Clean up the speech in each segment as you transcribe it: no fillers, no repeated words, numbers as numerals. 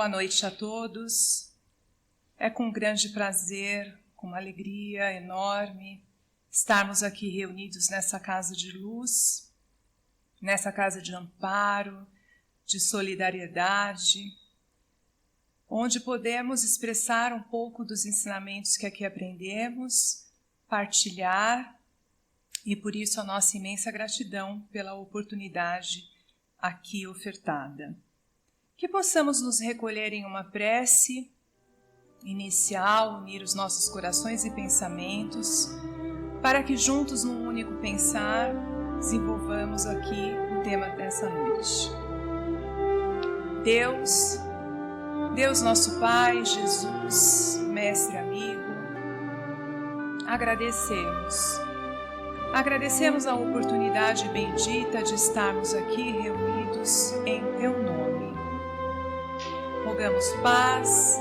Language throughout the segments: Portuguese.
Boa noite a todos. É com grande prazer, com uma alegria enorme, estarmos aqui reunidos nessa casa de luz, nessa casa de amparo, de solidariedade, onde podemos expressar um pouco dos ensinamentos que aqui aprendemos, partilhar, e por isso a nossa imensa gratidão pela oportunidade aqui ofertada. Que possamos nos recolher em uma prece inicial, unir os nossos corações e pensamentos, para que juntos, num único pensar, desenvolvamos aqui o tema dessa noite. Deus nosso Pai, Jesus, Mestre amigo, agradecemos a oportunidade bendita de estarmos aqui reunidos em Teu nome. Rogamos paz,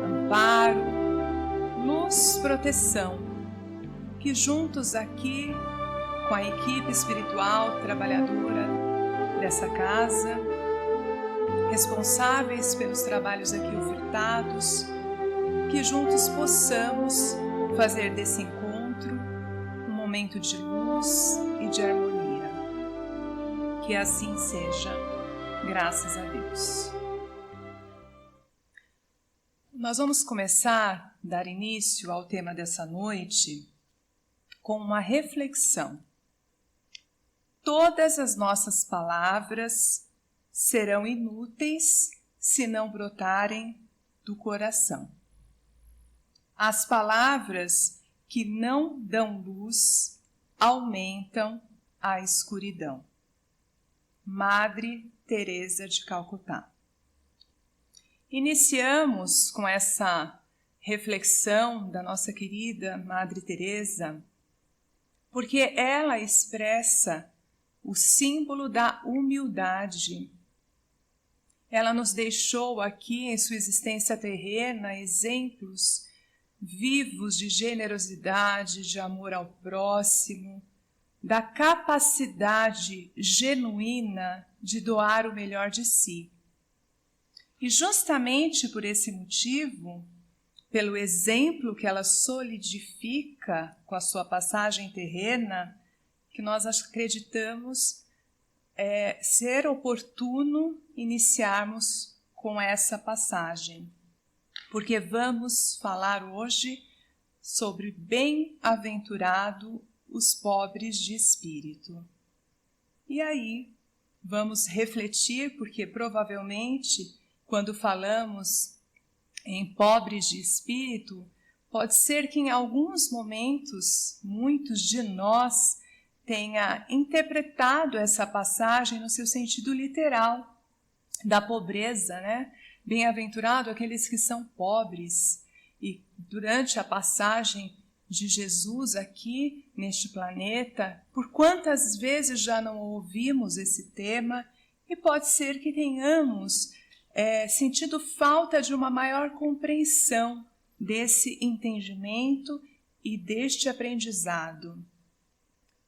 amparo, luz, proteção, que juntos aqui, com a equipe espiritual trabalhadora dessa casa, responsáveis pelos trabalhos aqui ofertados, que juntos possamos fazer desse encontro um momento de luz e de harmonia. Que assim seja, graças a Deus. Nós vamos começar, dar início ao tema dessa noite, com uma reflexão. Todas as nossas palavras serão inúteis se não brotarem do coração. As palavras que não dão luz aumentam a escuridão. Madre Teresa de Calcutá. Iniciamos com essa reflexão da nossa querida Madre Teresa, porque ela expressa o símbolo da humildade. Ela nos deixou aqui em sua existência terrena exemplos vivos de generosidade, de amor ao próximo, da capacidade genuína de doar o melhor de si. E justamente por esse motivo, pelo exemplo que ela solidifica com a sua passagem terrena, que nós acreditamos ser oportuno iniciarmos com essa passagem. Porque vamos falar hoje sobre bem-aventurado os pobres de espírito. E aí, vamos refletir, porque provavelmente, quando falamos em pobres de espírito, pode ser que em alguns momentos, muitos de nós tenha interpretado essa passagem no seu sentido literal, da pobreza, né? Bem-aventurado aqueles que são pobres. E durante a passagem de Jesus aqui neste planeta, por quantas vezes já não ouvimos esse tema, e pode ser que tenhamos sentido falta de uma maior compreensão desse entendimento e deste aprendizado.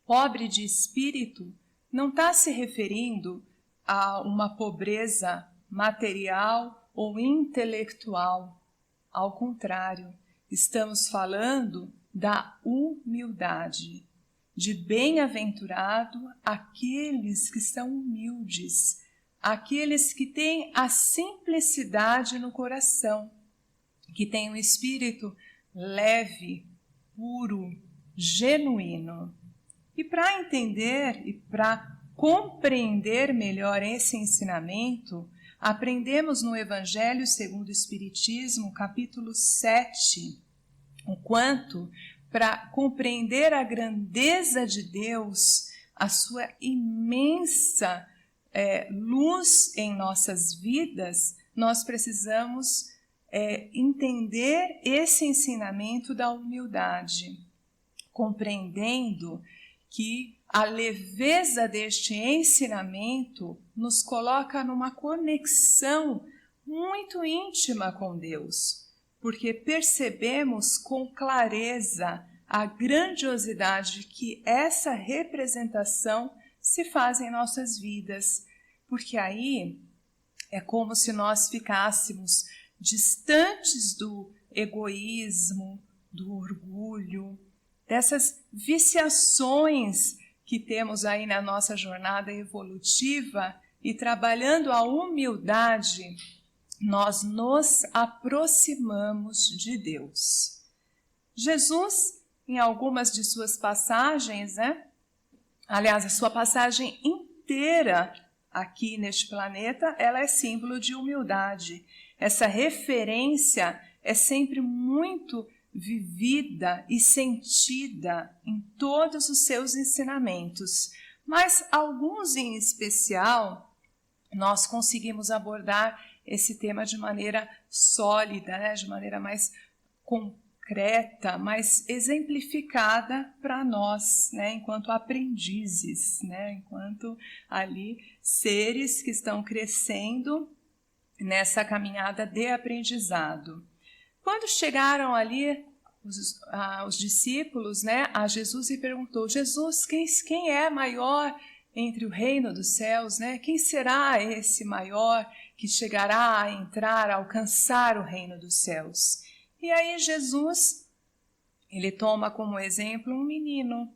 Pobre de espírito não está se referindo a uma pobreza material ou intelectual. Ao contrário, estamos falando da humildade, de bem-aventurado aqueles que são humildes, aqueles que têm a simplicidade no coração, que têm um espírito leve, puro, genuíno. E para entender e para compreender melhor esse ensinamento, aprendemos no Evangelho segundo o Espiritismo, capítulo 7, o quanto, para compreender a grandeza de Deus, a sua imensa luz em nossas vidas, nós precisamos entender esse ensinamento da humildade, compreendendo que a leveza deste ensinamento nos coloca numa conexão muito íntima com Deus, porque percebemos com clareza a grandiosidade que essa representação se faz em nossas vidas, porque aí É como se nós ficássemos distantes do egoísmo, do orgulho, dessas viciações que temos aí na nossa jornada evolutiva, e trabalhando a humildade, nós nos aproximamos de Deus. Jesus, em algumas de suas passagens, aliás, a sua passagem inteira aqui neste planeta, ela é símbolo de humildade. Essa referência é sempre muito vivida e sentida em todos os seus ensinamentos, mas alguns em especial nós conseguimos abordar esse tema de maneira sólida, de maneira mais concreta, mais exemplificada para nós, enquanto aprendizes, enquanto ali seres que estão crescendo nessa caminhada de aprendizado. Quando chegaram ali os discípulos, a Jesus e perguntou: Jesus, quem é maior entre o reino dos céus? Quem será esse maior que chegará a entrar, a alcançar o reino dos céus? E aí Jesus, ele toma como exemplo um menino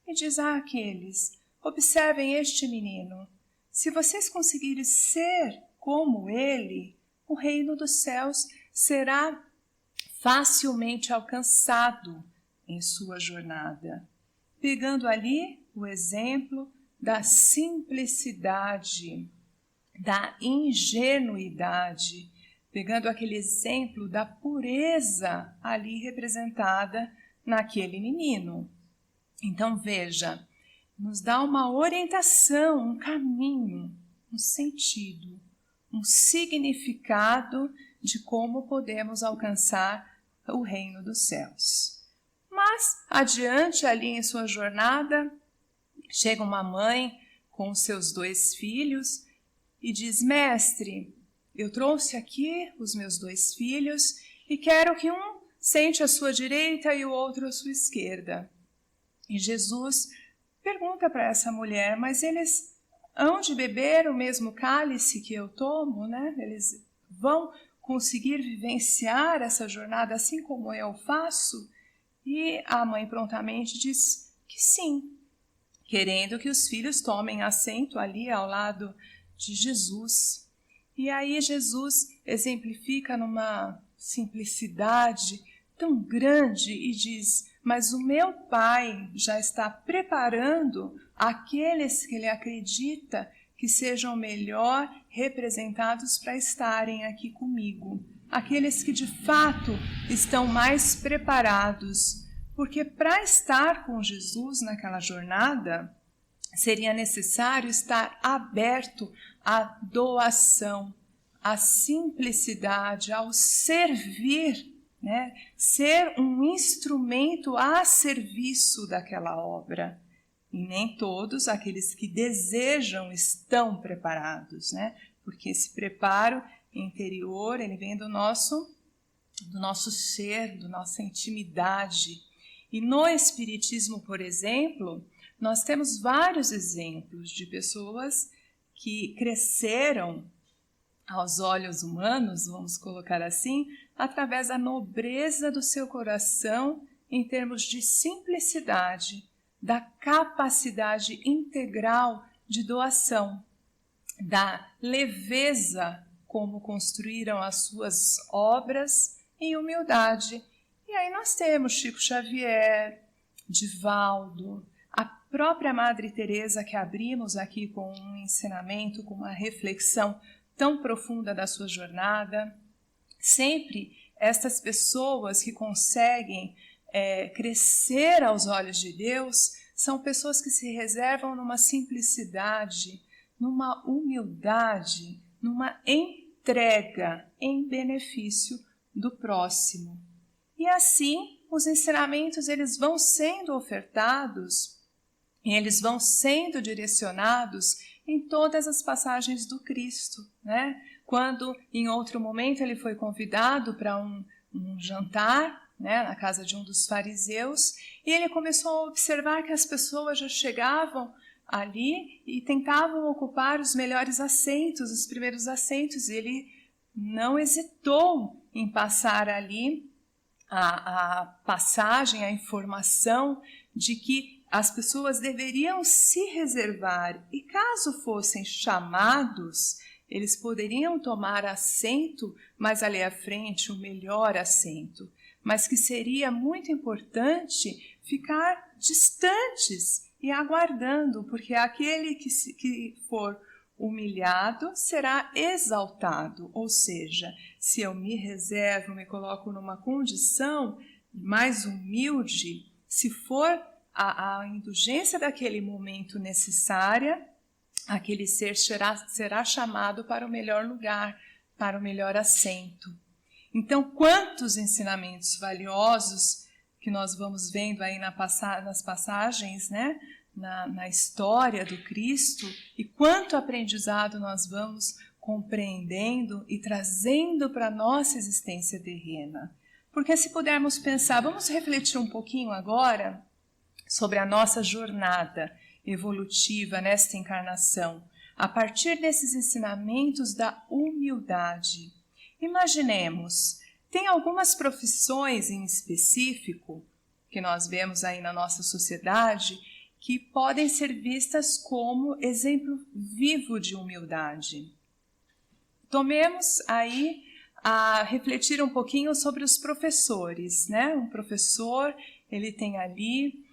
e diz àqueles: observem este menino. Se vocês conseguirem ser como ele, o reino dos céus será facilmente alcançado em sua jornada. Pegando ali o exemplo da simplicidade, da ingenuidade, pegando aquele exemplo da pureza ali representada naquele menino. Então veja, nos dá uma orientação, um caminho, um sentido, um significado de como podemos alcançar o reino dos céus. Mas, adiante ali em sua jornada, chega uma mãe com os seus 2 filhos e diz: mestre, eu trouxe aqui os meus 2 filhos e quero que um sente à sua direita e o outro à sua esquerda. E Jesus pergunta para essa mulher: mas eles hão de beber o mesmo cálice que eu tomo, Eles vão conseguir vivenciar essa jornada assim como eu faço? E a mãe prontamente diz que sim, querendo que os filhos tomem assento ali ao lado de Jesus. E aí Jesus exemplifica numa simplicidade tão grande e diz: mas o meu Pai já está preparando aqueles que ele acredita que sejam melhor representados para estarem aqui comigo. Aqueles que de fato estão mais preparados. Porque para estar com Jesus naquela jornada, seria necessário estar aberto à doação, à simplicidade, ao servir, ser um instrumento a serviço daquela obra. E nem todos aqueles que desejam estão preparados, porque esse preparo interior, ele vem do nosso ser, da nossa intimidade. E no Espiritismo, por exemplo, nós temos vários exemplos de pessoas que cresceram aos olhos humanos, vamos colocar assim, através da nobreza do seu coração em termos de simplicidade, da capacidade integral de doação, da leveza como construíram as suas obras em humildade. E aí nós temos Chico Xavier, Divaldo, a própria Madre Teresa, que abrimos aqui com um ensinamento, com uma reflexão tão profunda da sua jornada. Sempre estas pessoas que conseguem crescer aos olhos de Deus são pessoas que se reservam numa simplicidade, numa humildade, numa entrega em benefício do próximo. E assim, os ensinamentos eles vão sendo ofertados, e eles vão sendo direcionados em todas as passagens do Cristo, Quando, em outro momento, ele foi convidado para um jantar, na casa de um dos fariseus, e ele começou a observar que as pessoas já chegavam ali e tentavam ocupar os melhores assentos, os primeiros assentos. Ele não hesitou em passar ali a passagem, a informação de que as pessoas deveriam se reservar e, caso fossem chamados, eles poderiam tomar assento mais ali à frente, o melhor assento, mas que seria muito importante ficar distantes e aguardando, porque aquele que for humilhado será exaltado, ou seja, se eu me reservo, me coloco numa condição mais humilde, se for a indulgência daquele momento necessária, aquele ser será chamado para o melhor lugar, para o melhor assento. Então, quantos ensinamentos valiosos que nós vamos vendo aí nas passagens, né? Na história do Cristo, e quanto aprendizado nós vamos compreendendo e trazendo para a nossa existência terrena. Porque se pudermos pensar, vamos refletir um pouquinho agora sobre a nossa jornada evolutiva nesta encarnação, a partir desses ensinamentos da humildade. Imaginemos, tem algumas profissões em específico que nós vemos aí na nossa sociedade que podem ser vistas como exemplo vivo de humildade. Tomemos aí a refletir um pouquinho sobre os professores, né? Um professor, ele tem ali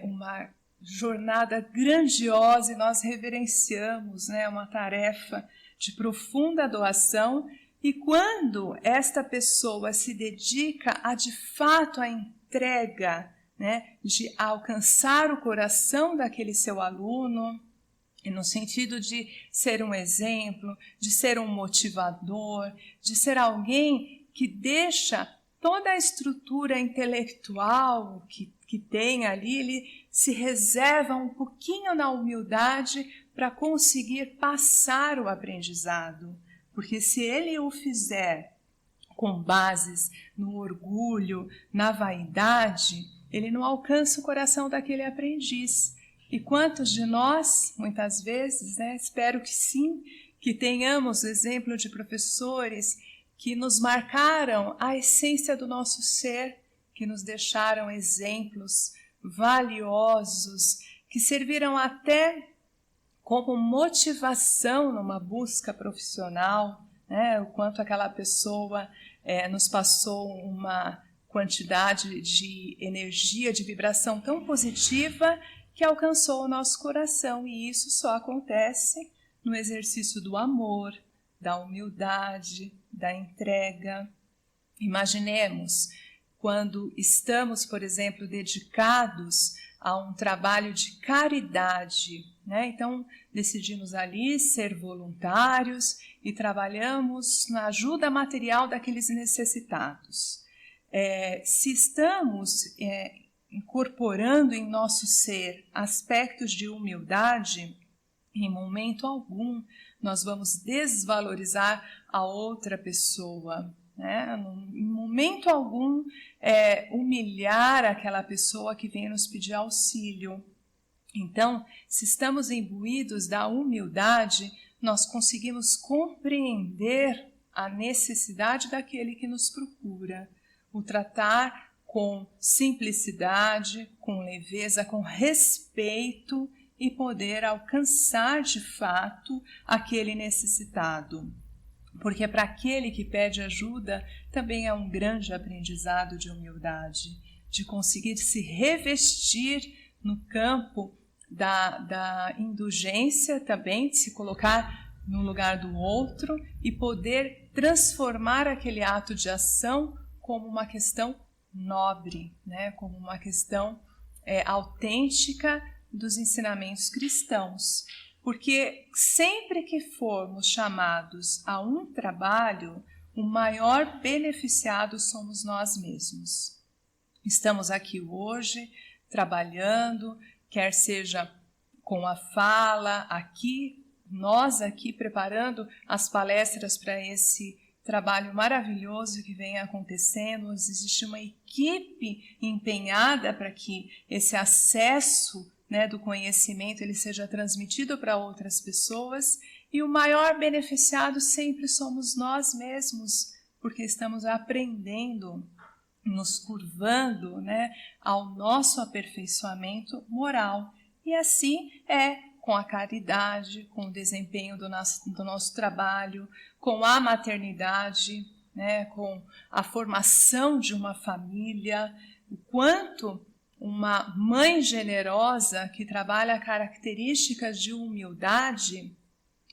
uma jornada grandiosa e nós reverenciamos, né? Uma tarefa de profunda doação, e quando esta pessoa se dedica a de fato a entrega, né, de alcançar o coração daquele seu aluno, e no sentido de ser um exemplo, de ser um motivador, de ser alguém que deixa toda a estrutura intelectual que tem ali, ele se reserva um pouquinho na humildade para conseguir passar o aprendizado. Porque se ele o fizer com bases no orgulho, na vaidade, ele não alcança o coração daquele aprendiz. E quantos de nós, muitas vezes, né, espero que sim, que tenhamos exemplo de professores que nos marcaram a essência do nosso ser, que nos deixaram exemplos valiosos, que serviram até como motivação numa busca profissional, né, o quanto aquela pessoa nos passou uma quantidade de energia, de vibração tão positiva que alcançou o nosso coração, e isso só acontece no exercício do amor, da humildade, da entrega. Imaginemos quando estamos, por exemplo, dedicados a um trabalho de caridade, né? Então, decidimos ali ser voluntários e trabalhamos na ajuda material daqueles necessitados. Se estamos incorporando em nosso ser aspectos de humildade, em momento algum nós vamos desvalorizar a outra pessoa, né? Em momento algum humilhar aquela pessoa que vem nos pedir auxílio. Então, se estamos imbuídos da humildade, nós conseguimos compreender a necessidade daquele que nos procura, o tratar com simplicidade, com leveza, com respeito e poder alcançar de fato aquele necessitado. Porque para aquele que pede ajuda também é um grande aprendizado de humildade, de conseguir se revestir no campo da indulgência também, de se colocar no lugar do outro e poder transformar aquele ato de ação como uma questão nobre, né? Como uma questão autêntica dos ensinamentos cristãos. Porque sempre que formos chamados a um trabalho, o maior beneficiado somos nós mesmos. Estamos aqui hoje trabalhando, quer seja com a fala, nós aqui preparando as palestras para esse trabalho maravilhoso que vem acontecendo. Existe uma equipe empenhada para que esse acesso, né, do conhecimento ele seja transmitido para outras pessoas, e o maior beneficiado sempre somos nós mesmos, porque estamos aprendendo, nos curvando, né, ao nosso aperfeiçoamento moral. E assim é com a caridade, com o desempenho do nosso trabalho, com a maternidade, né, com a formação de uma família, o quanto uma mãe generosa que trabalha características de humildade,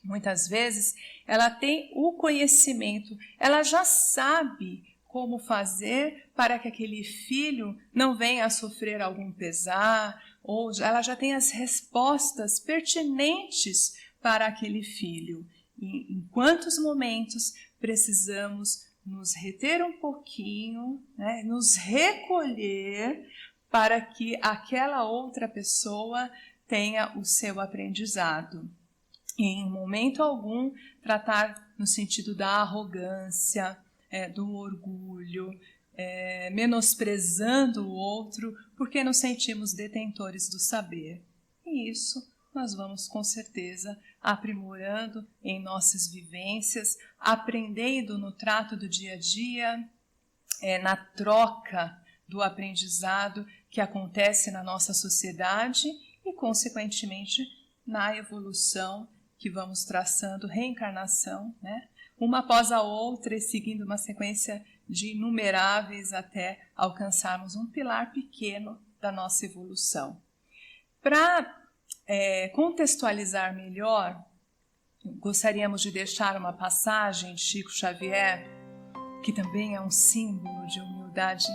muitas vezes ela tem o conhecimento, ela já sabe como fazer para que aquele filho não venha a sofrer algum pesar, ou ela já tem as respostas pertinentes para aquele filho. E em quantos momentos precisamos nos reter um pouquinho, né, nos recolher para que aquela outra pessoa tenha o seu aprendizado. E em momento algum tratar no sentido da arrogância, do orgulho, menosprezando o outro, porque nos sentimos detentores do saber. E isso nós vamos com certeza aprimorando em nossas vivências, aprendendo no trato do dia a dia, na troca do aprendizado que acontece na nossa sociedade e, consequentemente, na evolução que vamos traçando, reencarnação, né? Uma após a outra e seguindo uma sequência de inumeráveis até alcançarmos um pilar pequeno da nossa evolução. Para contextualizar melhor, gostaríamos de deixar uma passagem de Chico Xavier, que também é um símbolo de humildade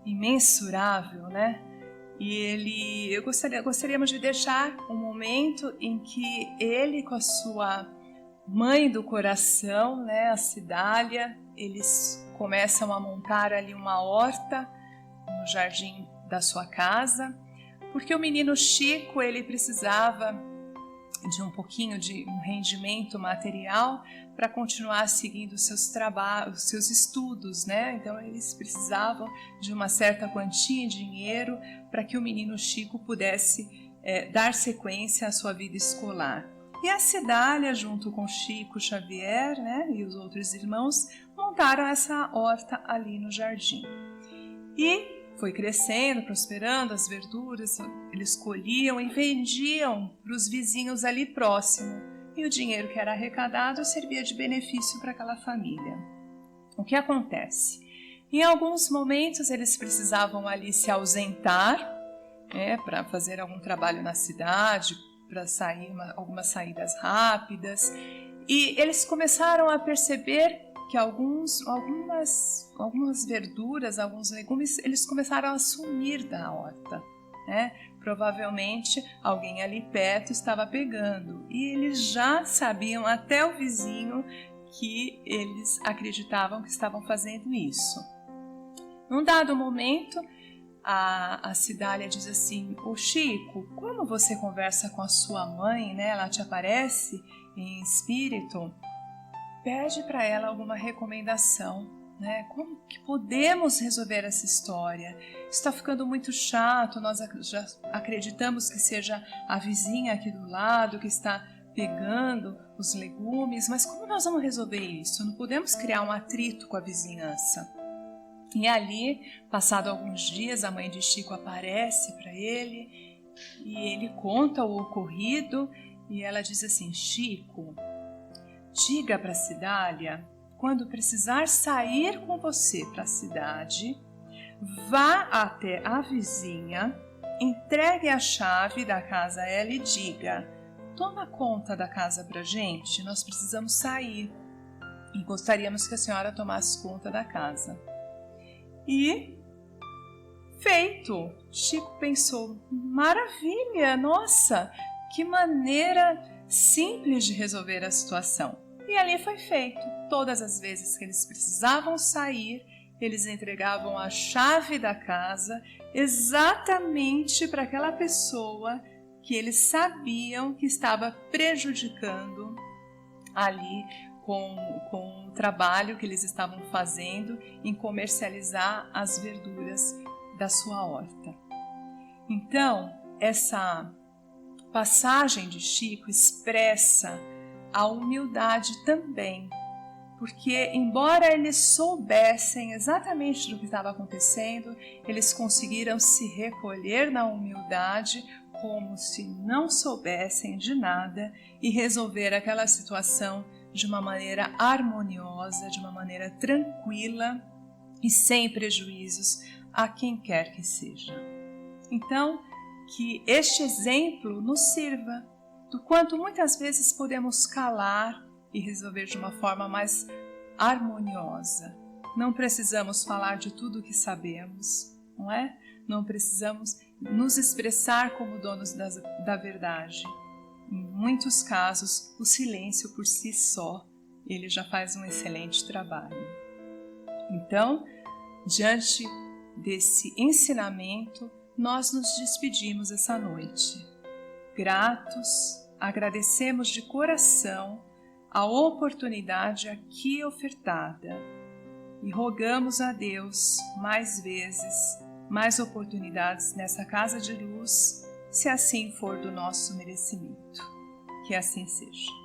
imensurável, né? E gostaríamos de deixar um momento em que ele, com a sua mãe do coração, né, a Cidália, eles começam a montar ali uma horta no jardim da sua casa, porque o menino Chico, ele precisava de um pouquinho de um rendimento material para continuar seguindo seus trabalhos, seus estudos, né? Então eles precisavam de uma certa quantia em dinheiro para que o menino Chico pudesse dar sequência à sua vida escolar. E a Cidália, junto com Chico Xavier, né, e os outros irmãos, montaram essa horta ali no jardim. E foi crescendo, prosperando, as verduras eles colhiam e vendiam para os vizinhos ali próximo. E o dinheiro que era arrecadado servia de benefício para aquela família. O que acontece? Em alguns momentos eles precisavam ali se ausentar, para fazer algum trabalho na cidade, para sair algumas saídas rápidas. E eles começaram a perceber que algumas verduras, alguns legumes, eles começaram a sumir da horta, né? Provavelmente alguém ali perto estava pegando e eles já sabiam, até o vizinho, que eles acreditavam que estavam fazendo isso. Num dado momento, a Cidália diz assim: "Ô Chico, como você conversa com a sua mãe, né? Ela te aparece em espírito, pede para ela alguma recomendação, né? Como que podemos resolver essa história? Está ficando muito chato, nós já acreditamos que seja a vizinha aqui do lado que está pegando os legumes, mas como nós vamos resolver isso? Não podemos criar um atrito com a vizinhança." E ali, passado alguns dias, a mãe de Chico aparece para ele e ele conta o ocorrido e ela diz assim: "Chico, diga para a Cidália, quando precisar sair com você para a cidade, vá até a vizinha, entregue a chave da casa a ela e diga: toma conta da casa para gente, nós precisamos sair e gostaríamos que a senhora tomasse conta da casa." E feito! Chico pensou: maravilha, nossa, que maneira simples de resolver a situação. E ali foi feito. Todas as vezes que eles precisavam sair, eles entregavam a chave da casa exatamente para aquela pessoa que eles sabiam que estava prejudicando ali com o trabalho que eles estavam fazendo em comercializar as verduras da sua horta. Então, essa passagem de Chico expressa a humildade também, porque embora eles soubessem exatamente do que estava acontecendo, eles conseguiram se recolher na humildade como se não soubessem de nada e resolver aquela situação de uma maneira harmoniosa, de uma maneira tranquila e sem prejuízos a quem quer que seja. Então, que este exemplo nos sirva do quanto muitas vezes podemos calar e resolver de uma forma mais harmoniosa. Não precisamos falar de tudo o que sabemos, não é? Não precisamos nos expressar como donos da verdade. Em muitos casos, o silêncio por si só, ele já faz um excelente trabalho. Então, diante desse ensinamento, nós nos despedimos essa noite. Gratos, agradecemos de coração a oportunidade aqui ofertada e rogamos a Deus mais vezes, mais oportunidades nessa casa de luz, se assim for do nosso merecimento. Que assim seja.